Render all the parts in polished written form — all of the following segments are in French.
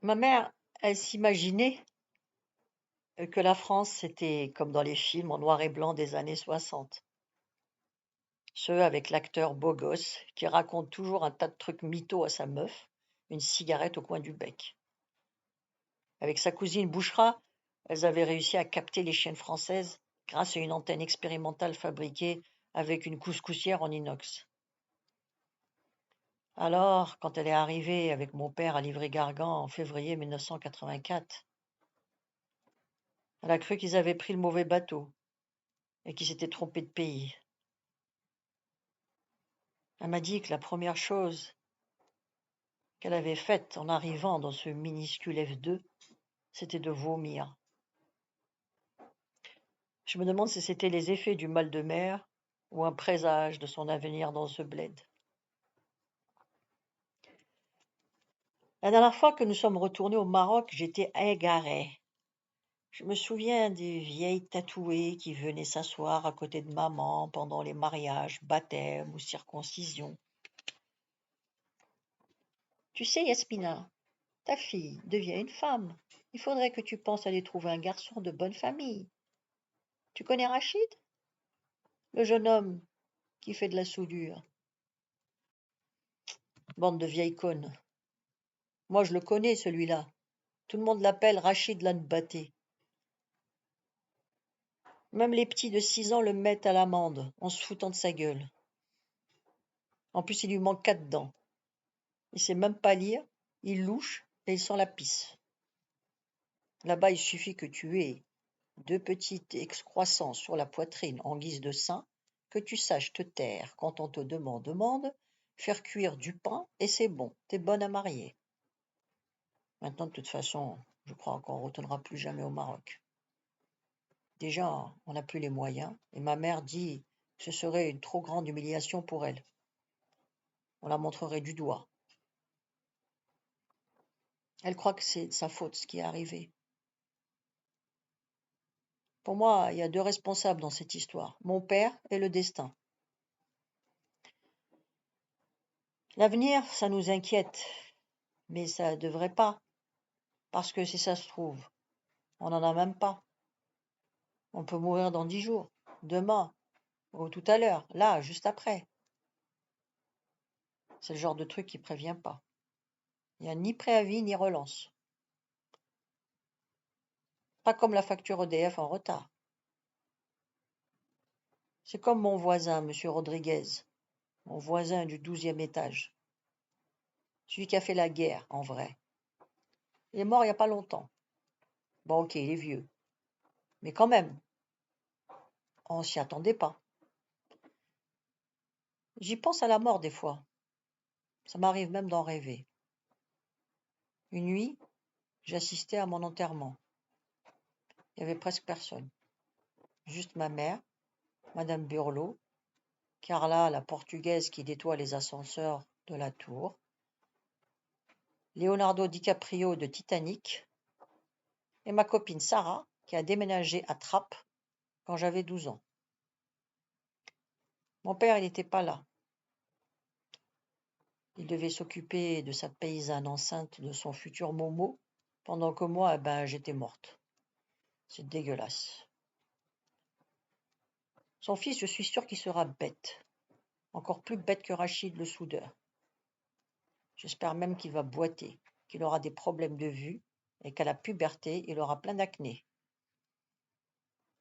Ma mère, elle s'imaginait que la France, c'était comme dans les films en noir et blanc des années 60. Ceux avec l'acteur beau gosse qui raconte toujours un tas de trucs mythos à sa meuf, une cigarette au coin du bec. Avec sa cousine Bouchra, elles avaient réussi à capter les chiennes françaises grâce à une antenne expérimentale fabriquée avec une couscoussière en inox. Alors, quand elle est arrivée avec mon père à Livry-Gargan en février 1984, elle a cru qu'ils avaient pris le mauvais bateau et qu'ils s'étaient trompés de pays. Elle m'a dit que la première chose qu'elle avait faite en arrivant dans ce minuscule F2, c'était de vomir. Je me demande si c'était les effets du mal de mer ou un présage de son avenir dans ce bled. La dernière fois que nous sommes retournés au Maroc, j'étais égarée. Je me souviens des vieilles tatouées qui venaient s'asseoir à côté de maman pendant les mariages, baptêmes ou circoncisions. Tu sais, Yasmina, ta fille devient une femme. Il faudrait que tu penses à aller trouver un garçon de bonne famille. Tu connais Rachid? Le jeune homme qui fait de la soudure. Bande de vieilles connes. Moi, je le connais, celui-là. Tout le monde l'appelle Rachid Lanbaté. Même les petits de 6 ans le mettent à l'amende, en se foutant de sa gueule. En plus, il lui manque 4 dents. Il sait même pas lire, il louche et il sent la pisse. Là-bas, il suffit que tu aies 2 petites excroissances sur la poitrine en guise de sein, que tu saches te taire quand on te demande, faire cuire du pain et c'est bon, t'es bonne à marier. Maintenant, de toute façon, je crois qu'on ne retournera plus jamais au Maroc. Déjà, on n'a plus les moyens, et ma mère dit que ce serait une trop grande humiliation pour elle. On la montrerait du doigt. Elle croit que c'est de sa faute ce qui est arrivé. Pour moi, il y a 2 responsables dans cette histoire, mon père et le destin. L'avenir, ça nous inquiète, mais ça ne devrait pas, parce que si ça se trouve, on n'en a même pas. On peut mourir dans 10 jours, demain, ou tout à l'heure, là, juste après. C'est le genre de truc qui prévient pas. Il n'y a ni préavis ni relance. Pas comme la facture EDF en retard. C'est comme mon voisin, monsieur Rodriguez, mon voisin du 12e étage. Celui qui a fait la guerre, en vrai. Il est mort il n'y a pas longtemps. Bon, ok, il est vieux. Mais quand même, on s'y attendait pas. J'y pense à la mort des fois. Ça m'arrive même d'en rêver. Une nuit, j'assistais à mon enterrement. Il y avait presque personne. Juste ma mère, Madame Burlot, Carla, la portugaise qui nettoie les ascenseurs de la tour, Leonardo DiCaprio de Titanic, et ma copine Sarah, qui a déménagé à Trappes quand j'avais 12 ans. Mon père, il n'était pas là. Il devait s'occuper de sa paysanne enceinte de son futur Momo, pendant que moi, j'étais morte. C'est dégueulasse. Son fils, je suis sûre qu'il sera bête. Encore plus bête que Rachid le soudeur. J'espère même qu'il va boiter, qu'il aura des problèmes de vue et qu'à la puberté, il aura plein d'acné.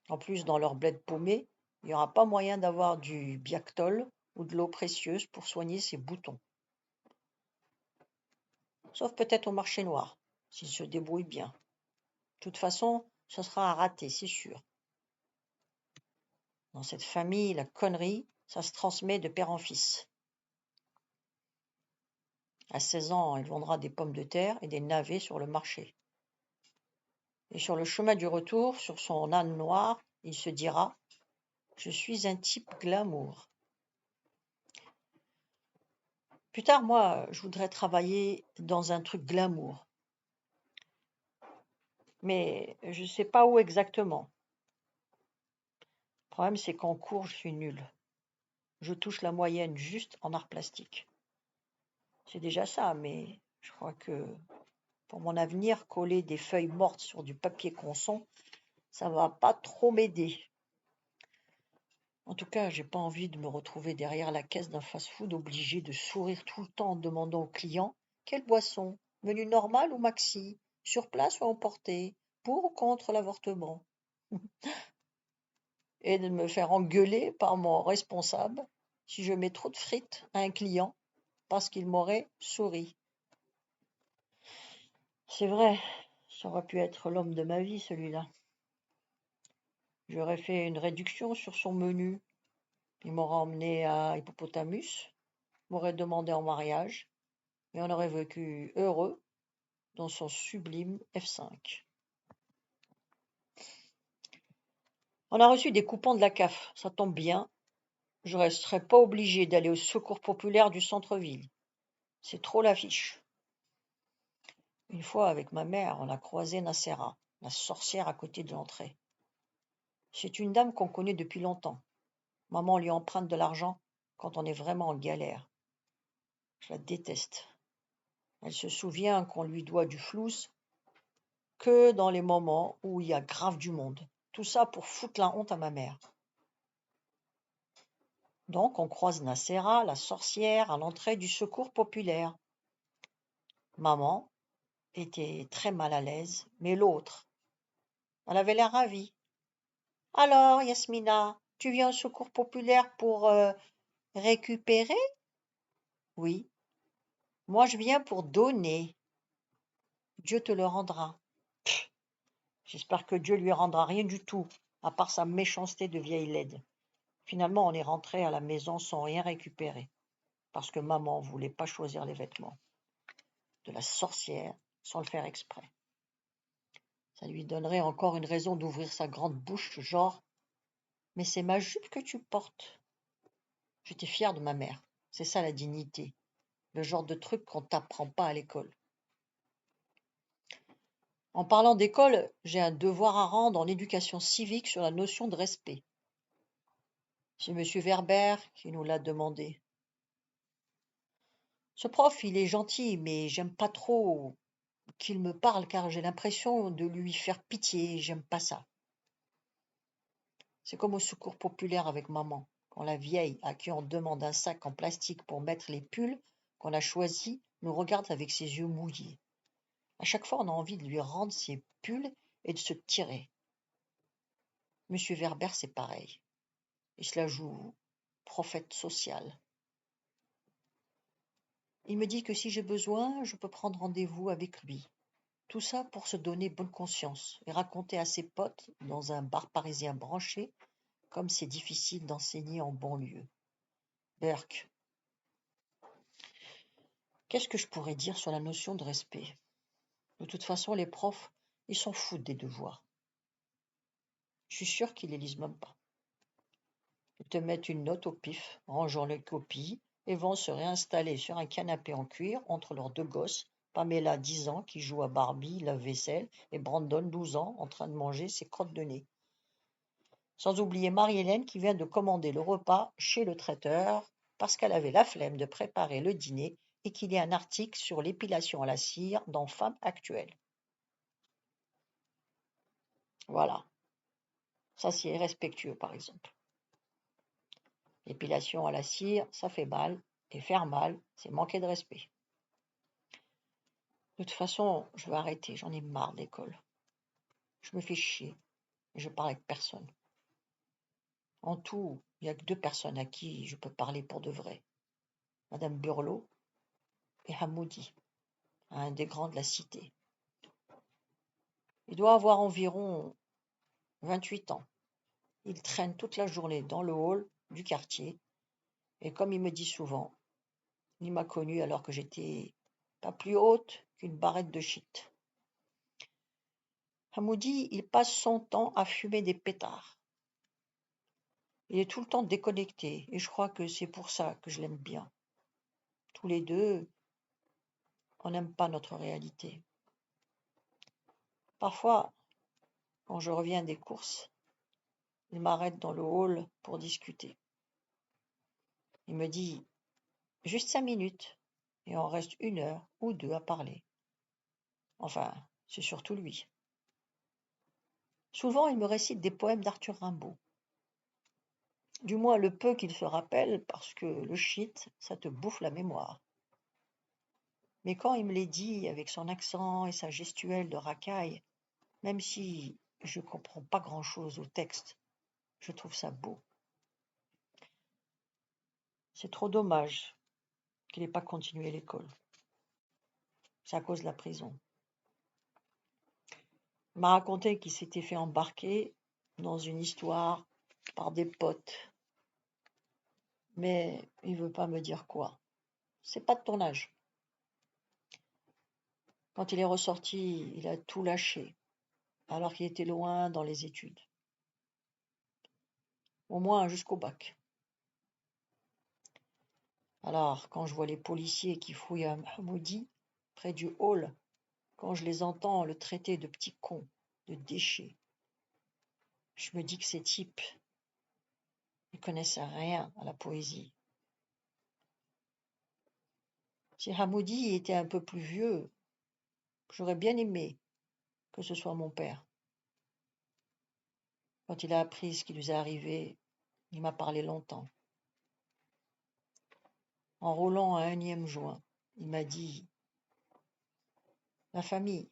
En plus, dans leur bled paumé, il n'y aura pas moyen d'avoir du Biactol ou de l'eau précieuse pour soigner ses boutons. Sauf peut-être au marché noir, s'il se débrouille bien. De toute façon, ce sera à rater, c'est sûr. Dans cette famille, la connerie, ça se transmet de père en fils. À 16 ans, il vendra des pommes de terre et des navets sur le marché. Et sur le chemin du retour, sur son âne noir, il se dira « Je suis un type glamour ». Plus tard, moi, je voudrais travailler dans un truc glamour. Mais je ne sais pas où exactement. Le problème, c'est qu'en cours, je suis nulle. Je touche la moyenne juste en art plastique. C'est déjà ça, mais je crois que Pour mon avenir, coller des feuilles mortes sur du papier conson, ça va pas trop m'aider. En tout cas, j'ai pas envie de me retrouver derrière la caisse d'un fast-food obligé de sourire tout le temps en demandant aux clients quelle boisson, menu normal ou maxi, sur place ou emporté, pour ou contre l'avortement, et de me faire engueuler par mon responsable si je mets trop de frites à un client parce qu'il m'aurait souri. C'est vrai, ça aurait pu être l'homme de ma vie, celui-là. J'aurais fait une réduction sur son menu. Il m'aurait emmené à Hippopotamus, m'aurait demandé en mariage, et on aurait vécu heureux dans son sublime F5. On a reçu des coupons de la CAF, ça tombe bien. Je ne serais pas obligé d'aller au secours populaire du centre-ville. C'est trop l'affiche. Une fois, avec ma mère, on a croisé Nacera, la sorcière à côté de l'entrée. C'est une dame qu'on connaît depuis longtemps. Maman lui emprunte de l'argent quand on est vraiment en galère. Je la déteste. Elle se souvient qu'on lui doit du flouze que dans les moments où il y a grave du monde. Tout ça pour foutre la honte à ma mère. Donc on croise Nacera, la sorcière, à l'entrée du secours populaire. Maman était très mal à l'aise, mais l'autre, elle avait l'air ravie. Alors, Yasmina, tu viens au secours populaire pour récupérer? Oui. Moi, je viens pour donner. Dieu te le rendra. J'espère que Dieu lui rendra rien du tout, à part sa méchanceté de vieille laide. Finalement, on est rentré à la maison sans rien récupérer, parce que maman voulait pas choisir les vêtements de la sorcière sans le faire exprès. Ça lui donnerait encore une raison d'ouvrir sa grande bouche, genre « Mais c'est ma jupe que tu portes ». J'étais fière de ma mère. C'est ça la dignité, le genre de truc qu'on t'apprend pas à l'école. En parlant d'école, j'ai un devoir à rendre en éducation civique sur la notion de respect. C'est monsieur Werber qui nous l'a demandé. Ce prof, il est gentil, mais j'aime pas trop qu'il me parle car j'ai l'impression de lui faire pitié, j'aime pas ça. C'est comme au secours populaire avec maman, quand la vieille à qui on demande un sac en plastique pour mettre les pulls qu'on a choisis nous regarde avec ses yeux mouillés. À chaque fois, on a envie de lui rendre ses pulls et de se tirer. Monsieur Werber, c'est pareil. Il se la joue prophète social. Il me dit que si j'ai besoin, je peux prendre rendez-vous avec lui. Tout ça pour se donner bonne conscience et raconter à ses potes dans un bar parisien branché comme c'est difficile d'enseigner en banlieue. Burk. Qu'est-ce que je pourrais dire sur la notion de respect? De toute façon, les profs, ils s'en foutent des devoirs. Je suis sûre qu'ils les lisent même pas. Ils te mettent une note au pif, rangeant les copies, et vont se réinstaller sur un canapé en cuir entre leurs deux gosses, Pamela, 10 ans, qui joue à Barbie, lave-vaisselle, et Brandon, 12 ans, en train de manger ses crottes de nez. Sans oublier Marie-Hélène qui vient de commander le repas chez le traiteur parce qu'elle avait la flemme de préparer le dîner et qu'il y a un article sur l'épilation à la cire dans Femme actuelle. Voilà, ça c'est respectueux par exemple. L'épilation à la cire, ça fait mal, et faire mal, c'est manquer de respect. De toute façon, je vais arrêter, j'en ai marre d'école. Je me fais chier, et je parle avec personne. En tout, il n'y a que 2 personnes à qui je peux parler pour de vrai. Madame Burlot et Hamoudi, un des grands de la cité. Il doit avoir environ 28 ans. Il traîne toute la journée dans le hall du quartier, et comme il me dit souvent, il m'a connue alors que j'étais pas plus haute qu'une barrette de shit. Hamoudi, il passe son temps à fumer des pétards. Il est tout le temps déconnecté, et je crois que c'est pour ça que je l'aime bien. Tous les deux, on n'aime pas notre réalité. Parfois, quand je reviens des courses, il m'arrête dans le hall pour discuter. Il me dit « Juste 5 minutes » et on reste 1 heure ou 2 à parler. Enfin, c'est surtout lui. Souvent, il me récite des poèmes d'Arthur Rimbaud. Du moins le peu qu'il se rappelle, parce que le shit, ça te bouffe la mémoire. Mais quand il me les dit avec son accent et sa gestuelle de racaille, même si je comprends pas grand-chose au texte, je trouve ça beau. C'est trop dommage qu'il n'ait pas continué l'école. C'est à cause de la prison. Il m'a raconté qu'il s'était fait embarquer dans une histoire par des potes. Mais il veut pas me dire quoi. C'est pas de ton âge. Quand il est ressorti, il a tout lâché, alors qu'il était loin dans les études. Au moins jusqu'au bac. Alors, quand je vois les policiers qui fouillent à Mahmoudi, près du hall, quand je les entends le traiter de petit con, de déchet, je me dis que ces types ne connaissent rien à la poésie. Si Hamoudi était un peu plus vieux, j'aurais bien aimé que ce soit mon père. Quand il a appris ce qui lui est arrivé, il m'a parlé longtemps. En roulant un énième joint, il m'a dit « La famille,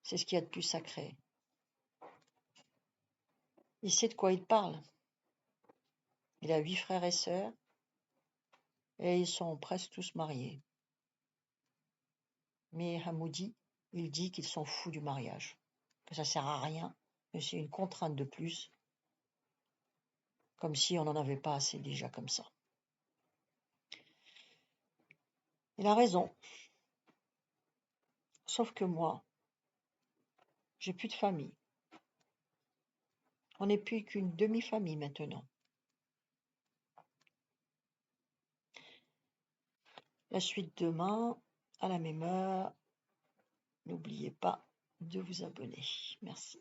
c'est ce qu'il y a de plus sacré. » Il sait de quoi il parle. Il a 8 frères et sœurs, et ils sont presque tous mariés. Mais Hamoudi, il dit qu'ils s'en fout du mariage, que ça sert à rien, que c'est une contrainte de plus, comme si on n'en avait pas assez déjà comme ça. Il a raison. Sauf que moi, j'ai plus de famille. On n'est plus qu'une demi-famille maintenant. La suite demain, à la même heure. N'oubliez pas de vous abonner. Merci.